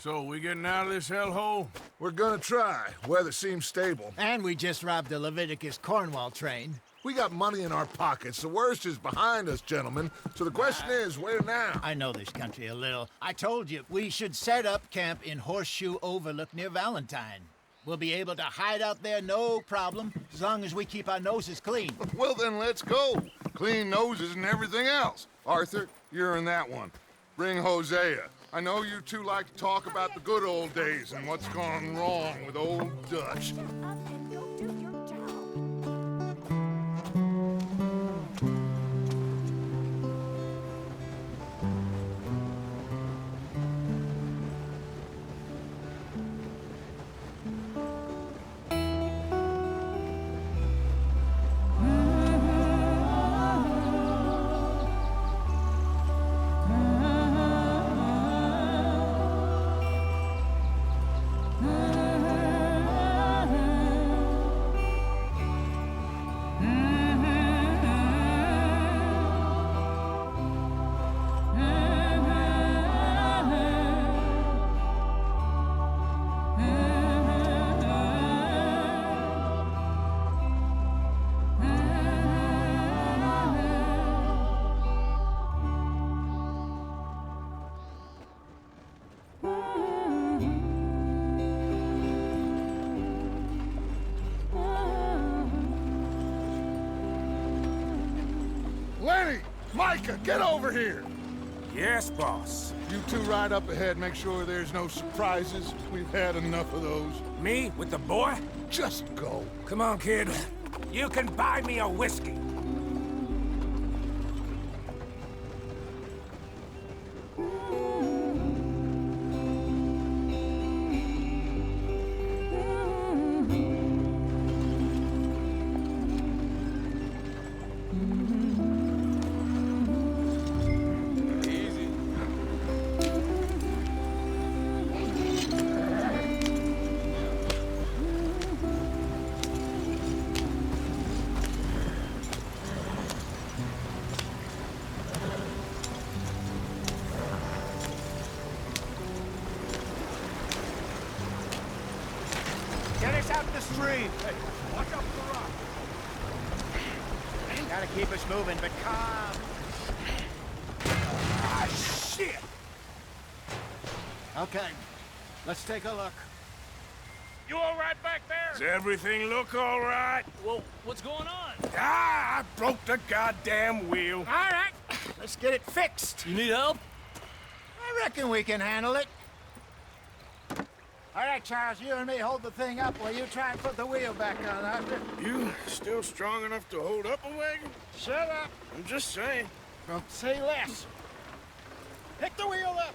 So, we getting out of this hellhole? We're gonna try. Weather seems stable. And we just robbed a Leviticus Cornwall train. We got money in our pockets. The worst is behind us, gentlemen. So the question is, where now? I know this country a little. I told you, we should set up camp in Horseshoe Overlook near Valentine. We'll be able to hide out there, no problem, as long as we keep our noses clean. Well, then let's go. Clean noses and everything else. Arthur, you're in that one. Bring Hosea. I know you two like to talk about the good old days and what's gone wrong with old Dutch. Lenny! Micah, get over here! Yes, boss. You two ride up ahead, make sure there's no surprises. We've had enough of those. Me with the boy? Just go. Come on, kid. You can buy me a whiskey. Get us out the stream. Hey, watch out for the rock. Gotta keep us moving, but calm. Ah, shit! Okay, let's take a look. You all right back there? Does everything look all right? Well, what's going on? Ah, I broke the goddamn wheel. All right, let's get it fixed. You need help? I reckon we can handle it. All right, Charles, you and me hold the thing up while you try and put the wheel back on, Arthur. You still strong enough to hold up a wagon? Shut up. I'm just saying. Don't say less. Pick the wheel up.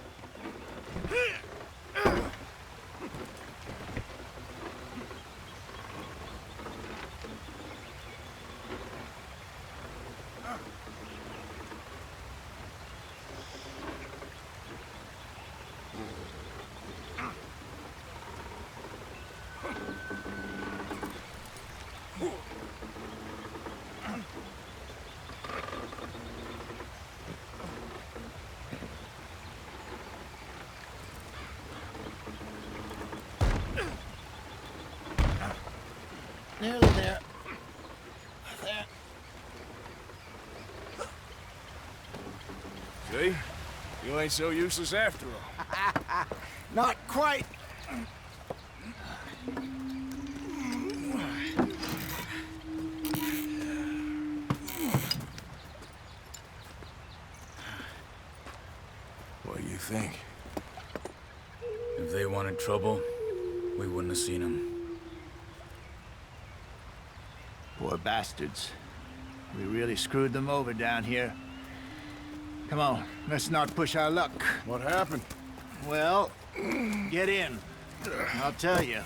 Nearly there. There. See? You ain't so useless after all. Not quite. What do you think? If they wanted trouble, we wouldn't have seen them. Poor bastards. We really screwed them over down here. Come on, let's not push our luck. What happened? Well, get in. I'll tell you.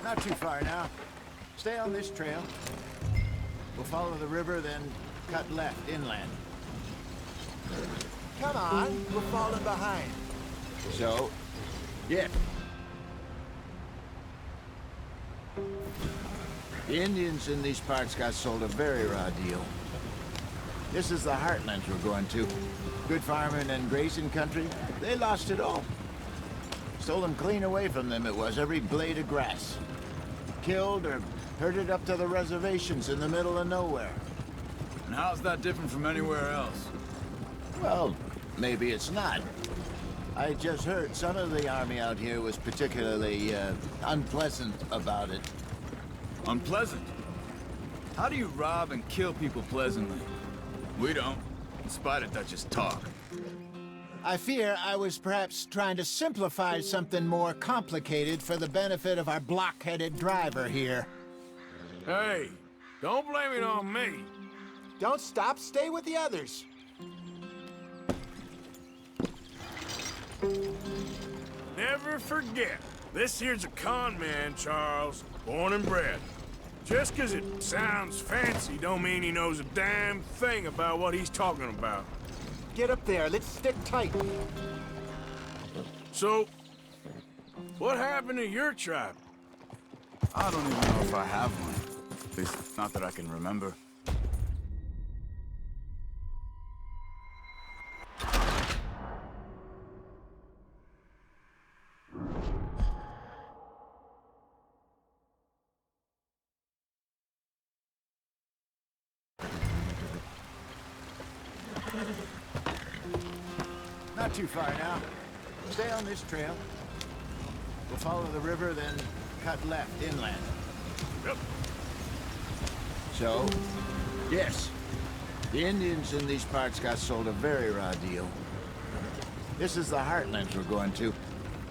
Not too far now. Stay on this trail. We'll follow the river, then cut left inland. Come on, we're falling behind. So, yeah. The Indians in these parts got sold a very raw deal. This is the heartlands we're going to. Good farming and grazing country, they lost it all. Stole them clean away from them, it was, every blade of grass. Killed or herded up to the reservations in the middle of nowhere. And how's that different from anywhere else? Well, maybe it's not. I just heard some of the army out here was particularly, unpleasant about it. Unpleasant? How do you rob and kill people pleasantly? We don't, in spite of Dutch's talk. I fear I was perhaps trying to simplify something more complicated for the benefit of our block-headed driver here. Hey, don't blame it on me. Don't stop, stay with the others. Never forget, this here's a con man, Charles, born and bred. Just 'cause it sounds fancy don't mean he knows a damn thing about what he's talking about. Get up there, let's stick tight. So, what happened to your tribe? I don't even know if I have one. At least, not that I can remember. Not too far now. Stay on this trail. We'll follow the river, then cut left inland. Yep. So, yes, the Indians in these parts got sold a very raw deal. This is the heartlands we're going to.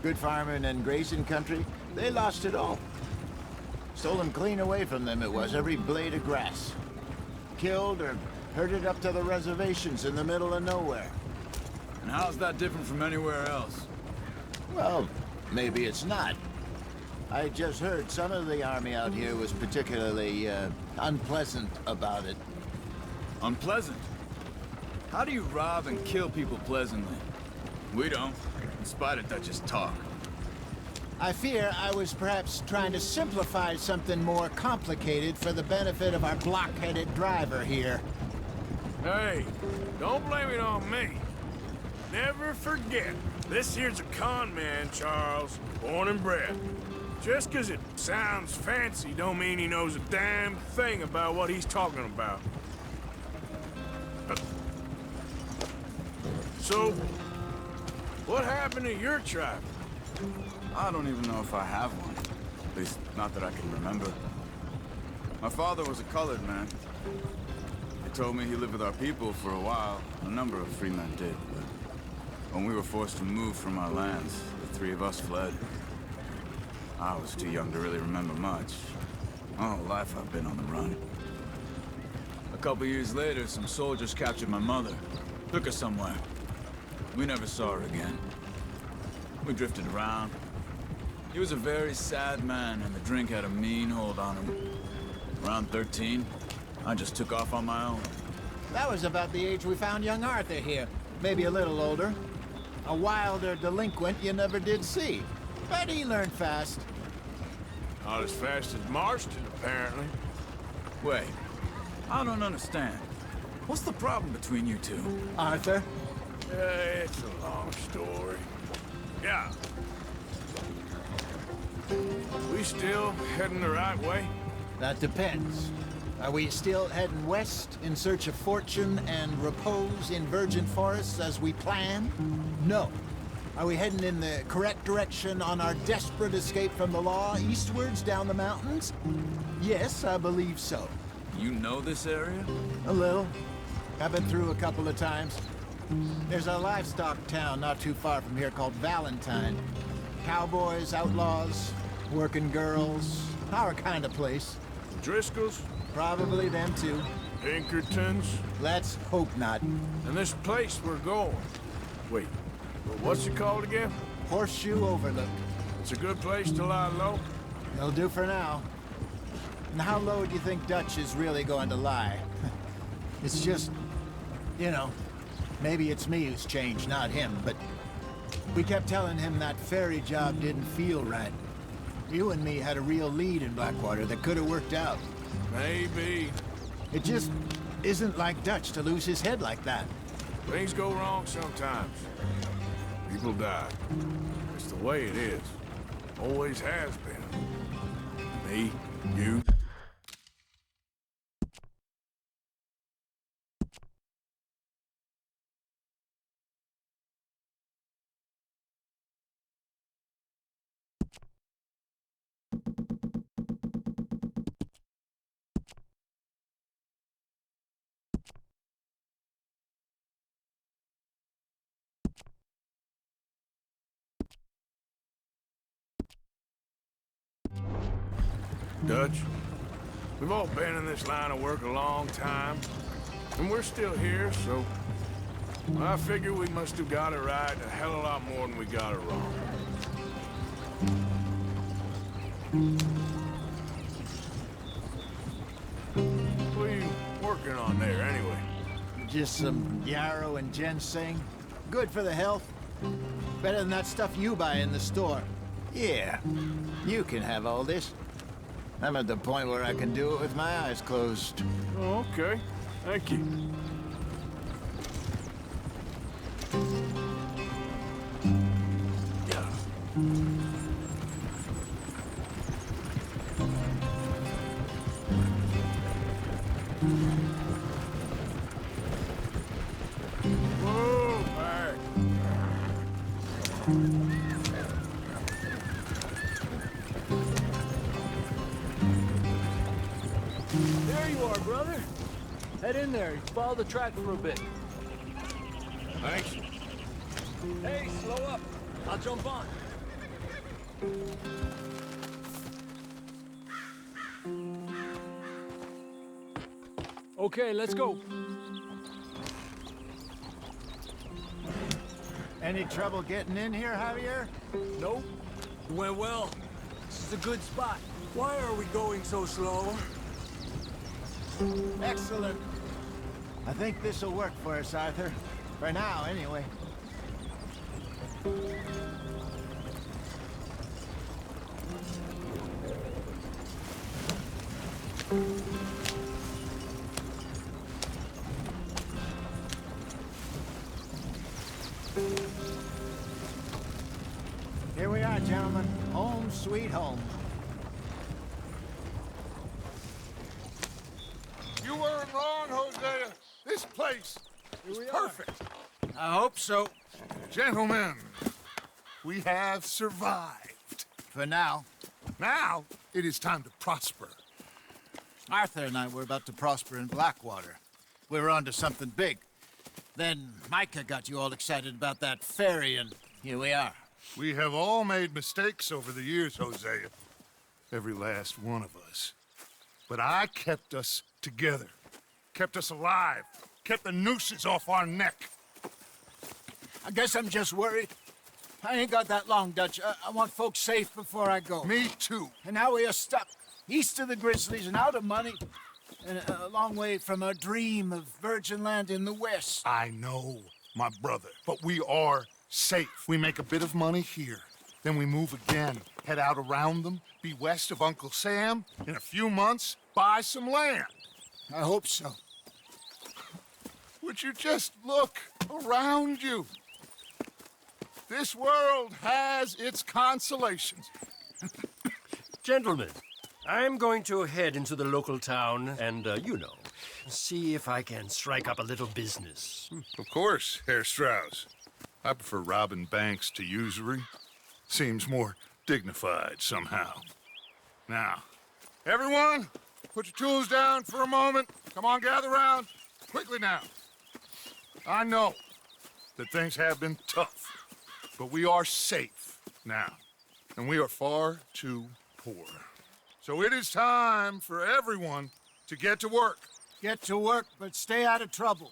Good farming and grazing country, they lost it all. Stole them clean away from them, it was, every blade of grass. Killed or herded up to the reservations in the middle of nowhere. And how's that different from anywhere else? Well, maybe it's not. I just heard some of the army out here was particularly, unpleasant about it. Unpleasant? How do you rob and kill people pleasantly? We don't, in spite of Dutch's talk. I fear I was perhaps trying to simplify something more complicated for the benefit of our block-headed driver here. Hey, don't blame it on me. Never forget, this here's a con man, Charles, born and bred. Just 'cause it sounds fancy don't mean he knows a damn thing about what he's talking about. So, what happened to your tribe? I don't even know if I have one. At least, not that I can remember. My father was a colored man. He told me he lived with our people for a while. A number of free men did, but when we were forced to move from our lands, the three of us fled. I was too young to really remember much. My whole life I've been on the run. A couple years later, some soldiers captured my mother. Took her somewhere. We never saw her again. We drifted around. He was a very sad man, and the drink had a mean hold on him. Around 13, I just took off on my own. That was about the age we found young Arthur here. Maybe a little older. A wilder delinquent you never did see. But he learned fast. Not as fast as Marston, apparently. Wait, I don't understand. What's the problem between you two? Arthur? It's a long story. Yeah. We still heading the right way? That depends. Are we still heading west in search of fortune and repose in virgin forests as we planned? No. Are we heading in the correct direction on our desperate escape from the law eastwards down the mountains? Yes, I believe so. You know this area? A little. I've been through a couple of times. There's a livestock town not too far from here called Valentine. Cowboys, outlaws, working girls, our kind of place. Driscoll's? Probably them too. Pinkertons? Let's hope not. And this place we're going. Wait, what's it called again? Horseshoe Overlook. It's a good place to lie low? It'll do for now. And how low do you think Dutch is really going to lie? It's just, you know, maybe it's me who's changed, not him, but we kept telling him that ferry job didn't feel right. You and me had a real lead in Blackwater that could have worked out. Maybe. It just isn't like Dutch to lose his head like that. Things go wrong sometimes. People die. It's the way it is. Always has been. Me, you. Dutch, we've all been in this line of work a long time, and we're still here, so I figure we must have got it right a hell of a lot more than we got it wrong. What are you working on there, anyway? Just some yarrow and ginseng. Good for the health. Better than that stuff you buy in the store. Yeah, you can have all this. I'm at the point where I can do it with my eyes closed. Oh, okay. Thank you. Yeah. Whoa, back. There you are, brother. Head in there. Follow the track for a bit. Thanks. Hey, slow up. I'll jump on. Okay, let's go. Any trouble getting in here, Javier? Nope. Went well. This is a good spot. Why are we going so slow? Excellent. I think this'll work for us, Arthur. For now, anyway. Here we are, gentlemen. Home sweet home. You weren't wrong, Hosea. This place is perfect. I hope so. Gentlemen, we have survived. For now. Now, it is time to prosper. Arthur and I were about to prosper in Blackwater. We were onto something big. Then Micah got you all excited about that ferry, and here we are. We have all made mistakes over the years, Hosea. Every last one of us. But I kept us together. Kept us alive. Kept the nooses off our neck. I guess I'm just worried. I ain't got that long, Dutch. I want folks safe before I go. Me too. And now we are stuck, east of the Grizzlies and out of money, and a long way from our dream of virgin land in the west. I know, my brother, but we are safe. We make a bit of money here. Then we move again, head out around them, be west of Uncle Sam. In a few months, buy some land. I hope so. Would you just look around you? This world has its consolations. Gentlemen, I'm going to head into the local town and, see if I can strike up a little business. Of course, Herr Strauss. I prefer robbing banks to usury. Seems more dignified somehow. Now, everyone, put your tools down for a moment. Come on, gather round. Quickly now. I know that things have been tough, but we are safe now, and we are far too poor. So it is time for everyone to get to work. Get to work, but stay out of trouble.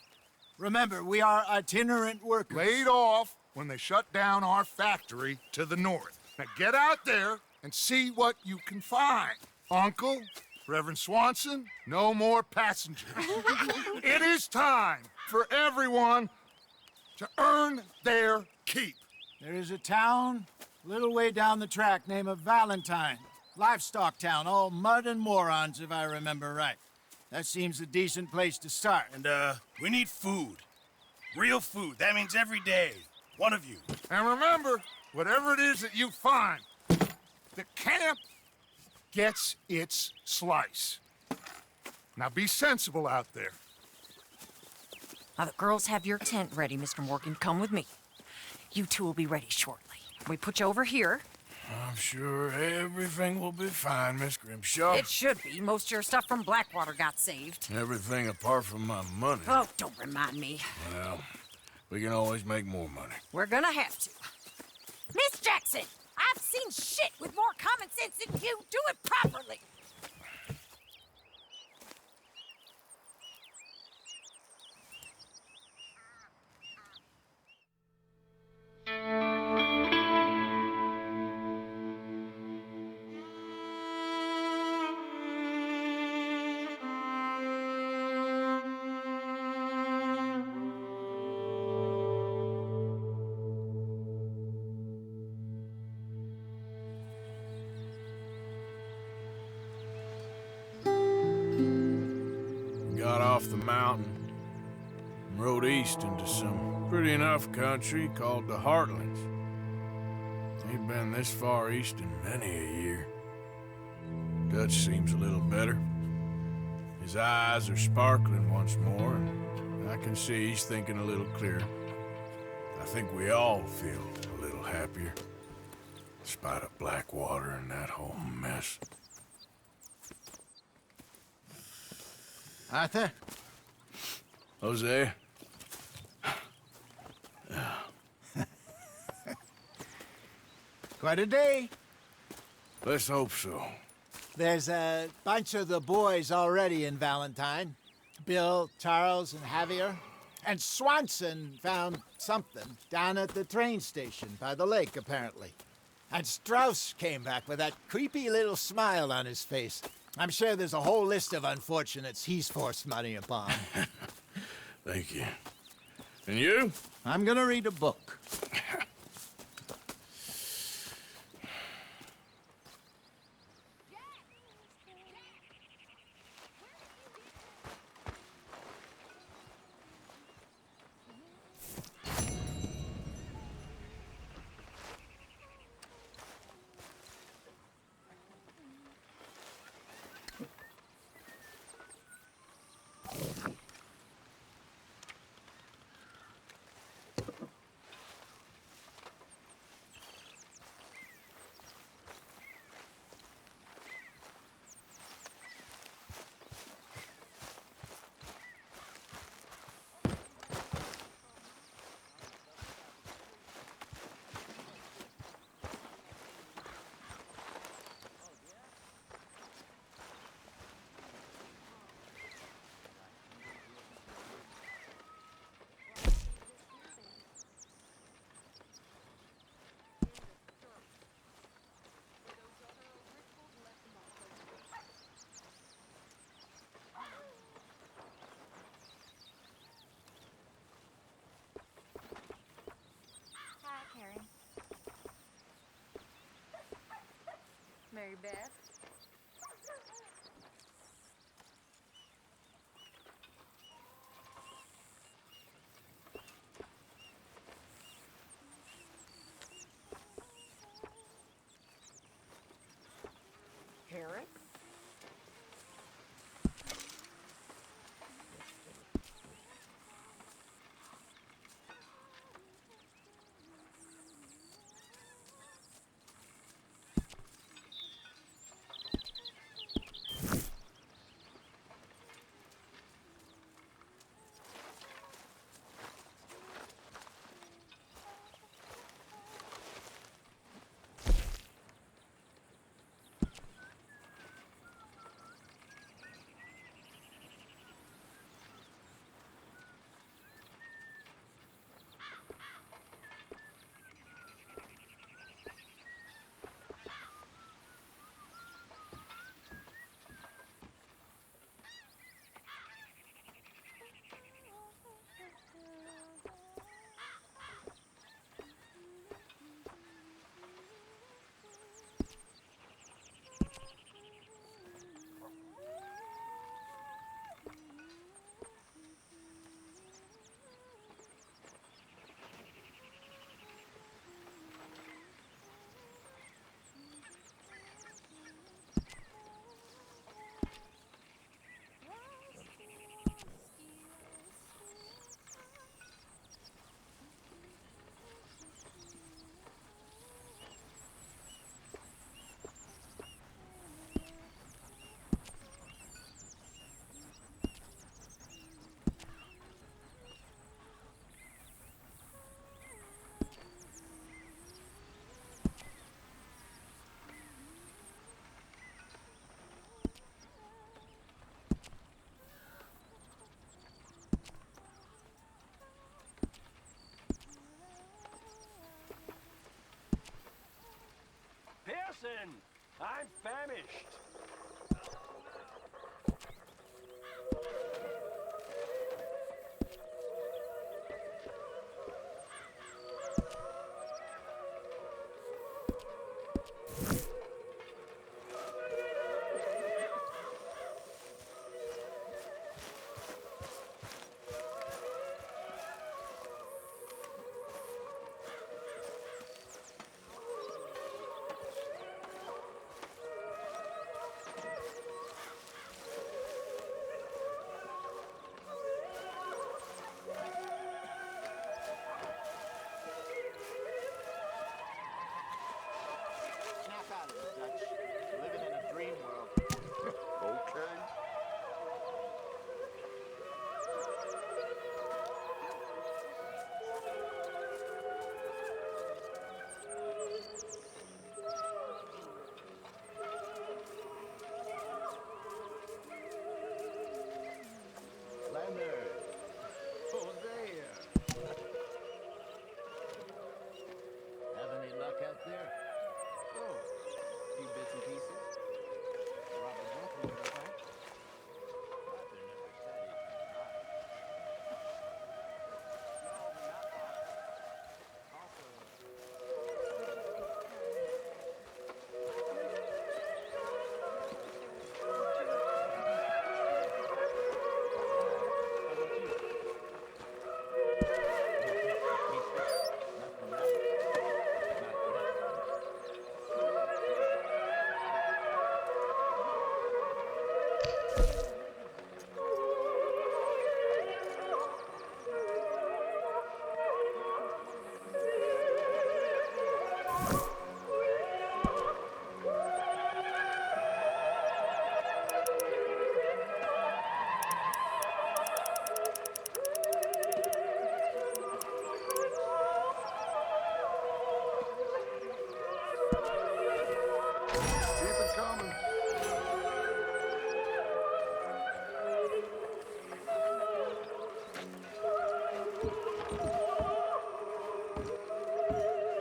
Remember, we are itinerant workers. Laid off when they shut down our factory to the north. Now get out there and see what you can find. Uncle, Reverend Swanson, no more passengers. It is time for everyone to earn their keep. There is a town Little way down the track, name of Valentine. Livestock town, all mud and morons, if I remember right. That seems a decent place to start. And, we need food. Real food. That means every day. One of you. And remember, whatever it is that you find, the camp gets its slice. Now be sensible out there. Now, the girls have your tent ready, Mr. Morgan. Come with me. You two will be ready shortly. We put you over here. I'm sure everything will be fine, Miss Grimshaw. It should be. Most of your stuff from Blackwater got saved. Everything apart from my money. Oh, don't remind me. Well, we can always make more money. We're gonna have to. Miss Jackson, I've seen shit with more common sense than you. Do it properly. Got off the mountain and rode east into some pretty enough country called the Heartlands. Ain't been this far east in many a year. Dutch seems a little better. His eyes are sparkling once more, and I can see he's thinking a little clearer. I think we all feel a little happier, in spite of Blackwater and that whole mess. Arthur? Jose? Quite a day. Let's hope so. There's a bunch of the boys already in Valentine. Bill, Charles, and Javier. And Swanson found something down at the train station by the lake, apparently. And Strauss came back with that creepy little smile on his face. I'm sure there's a whole list of unfortunates he's forced money upon. Thank you. And you? I'm gonna read a book. Mary Beth. Harris? I'm famished. Snap out of it, Dutch. Living in a dream world. Okay. Leonard. Hosea. Have any luck out there? Oh, a few bits and pieces. Rob a drunk one, I think. Arthur never said he could drive. No, not Arthur. Also, how about you? Nothing, right? Not yet. Keep it coming.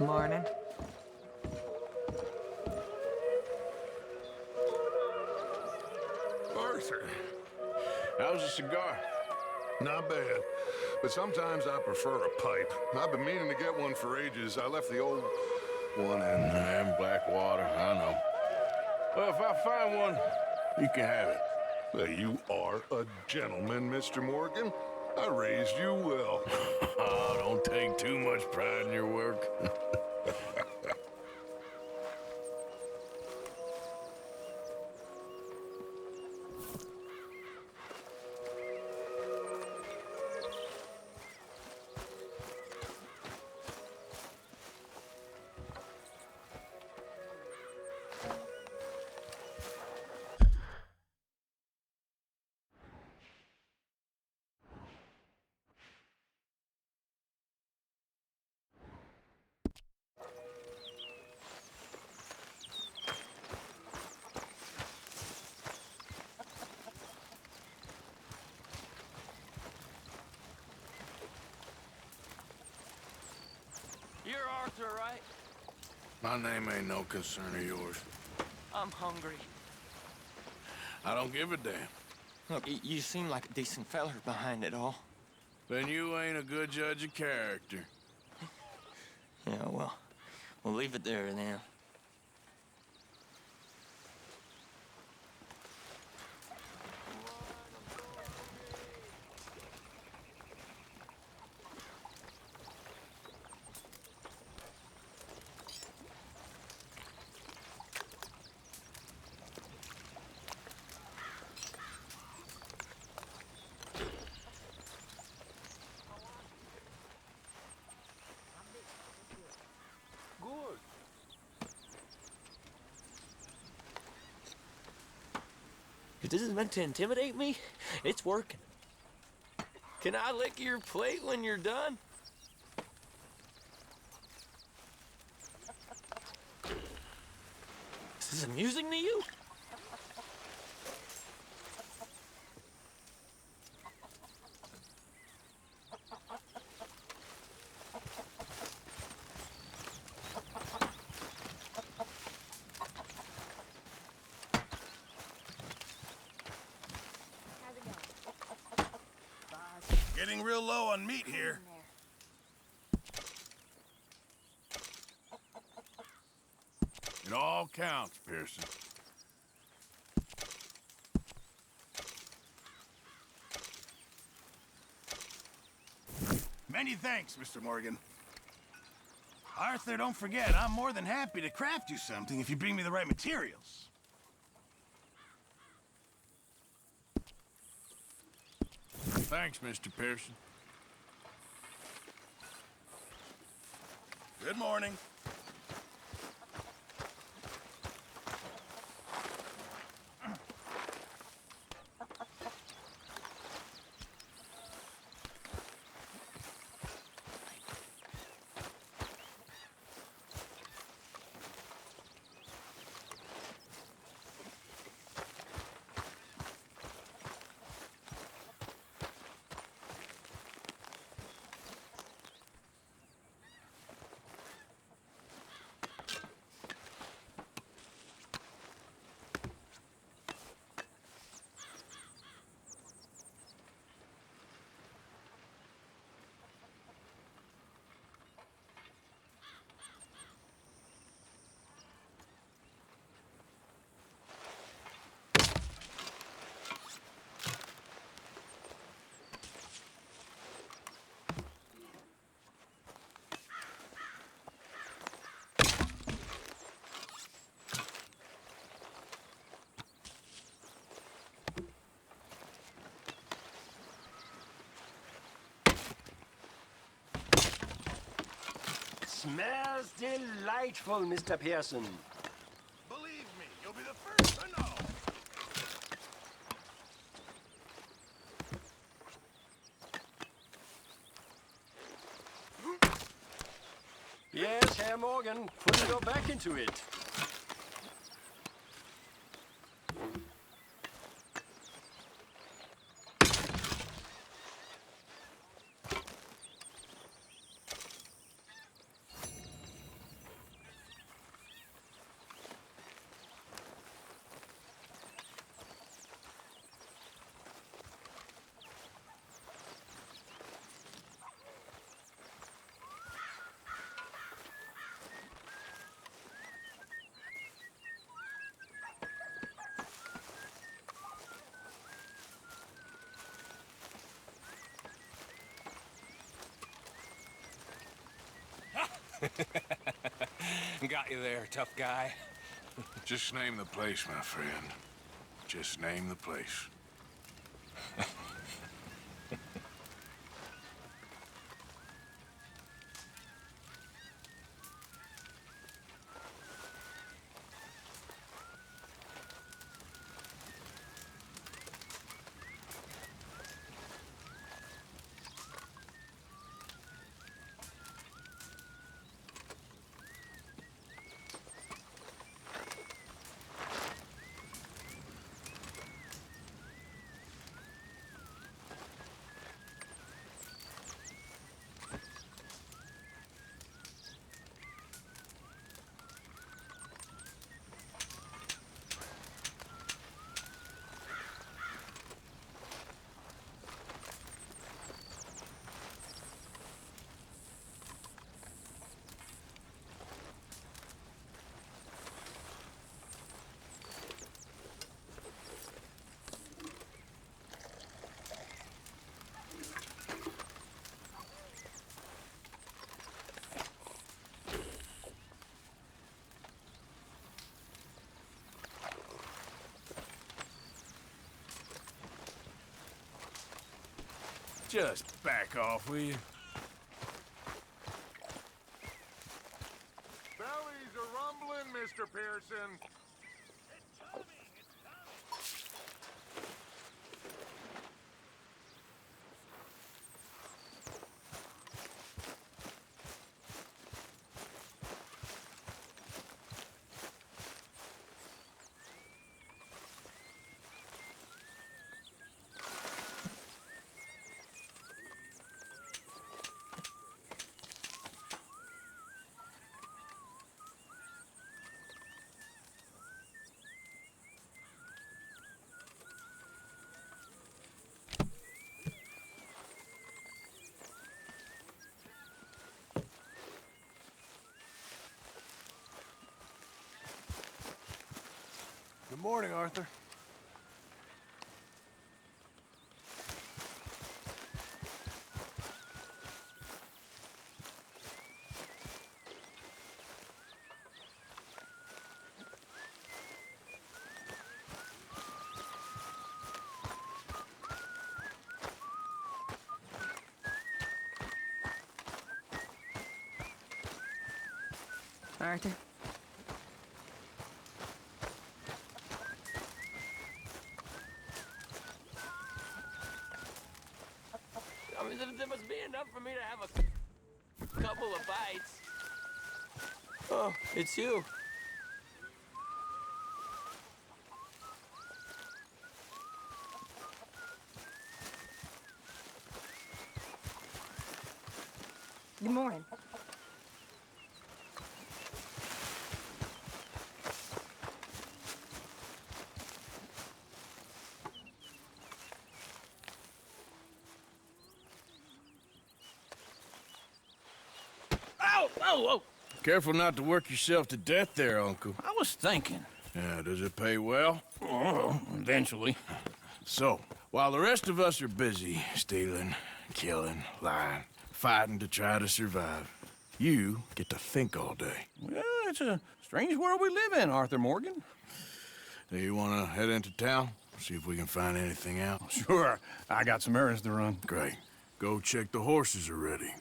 Morning. Arthur, how's the cigar? Not bad. But sometimes I prefer a pipe. I've been meaning to get one for ages. I left the old one in Blackwater, I know. Well, if I find one, you can have it. You are a gentleman, Mr. Morgan. I raised you well. Oh, don't take too much pride in your work. You're Arthur, right? My name ain't no concern of yours. I'm hungry. I don't give a damn. Look, you seem like a decent feller behind it all. Then you ain't a good judge of character. Yeah, well, we'll leave it there then. Good. If this is meant to intimidate me, it's working. Can I lick your plate when you're done? Is this amusing to you? Getting real low on meat here. It all counts, Pearson. Many thanks, Mr. Morgan. Arthur, don't forget, I'm more than happy to craft you something if you bring me the right materials. Thanks, Mr. Pearson. Good morning. Smells delightful, Mr. Pearson. Believe me, you'll be the first to know. Yes, Herr Morgan, put your back into it. Got you there, tough guy. Just name the place, my friend. Just name the place. Just back off, will you? Bellies are rumbling, Mr. Pearson. Good morning, Arthur. Arthur. I mean, there must be enough for me to have a couple of bites. Oh, it's you. Good morning. Oh! Careful not to work yourself to death there, Uncle. I was thinking. Yeah, does it pay well? Oh, eventually. So, while the rest of us are busy stealing, killing, lying, fighting to try to survive, you get to think all day. Well, it's a strange world we live in, Arthur Morgan. Do you want to head into town? See if we can find anything out? Sure. I got some errands to run. Great. Go check the horses are ready.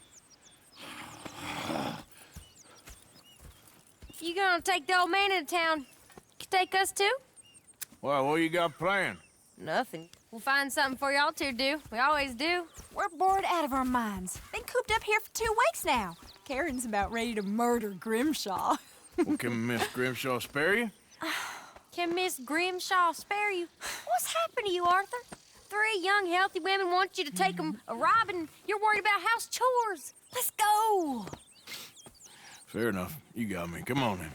You gonna take the old man into town? You take us too? Well, what you got planned? Nothing. We'll find something for y'all to do. We always do. We're bored out of our minds. Been cooped up here for 2 weeks now. Karen's about ready to murder Grimshaw. Well, can Miss Grimshaw spare you? Can Miss Grimshaw spare you? What's happened to you, Arthur? 3 young, healthy women want you to take them a robbing. You're worried about house chores. Let's go. Fair enough. You got me. Come on in.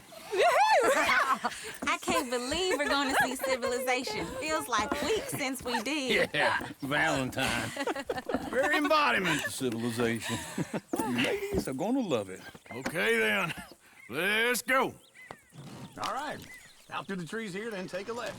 I can't believe we're going to see civilization. Feels like weeks since we did. Yeah, Valentine. Very embodiment of civilization. You ladies are gonna love it. Okay, then. Let's go. All right. Out through the trees here, then take a left.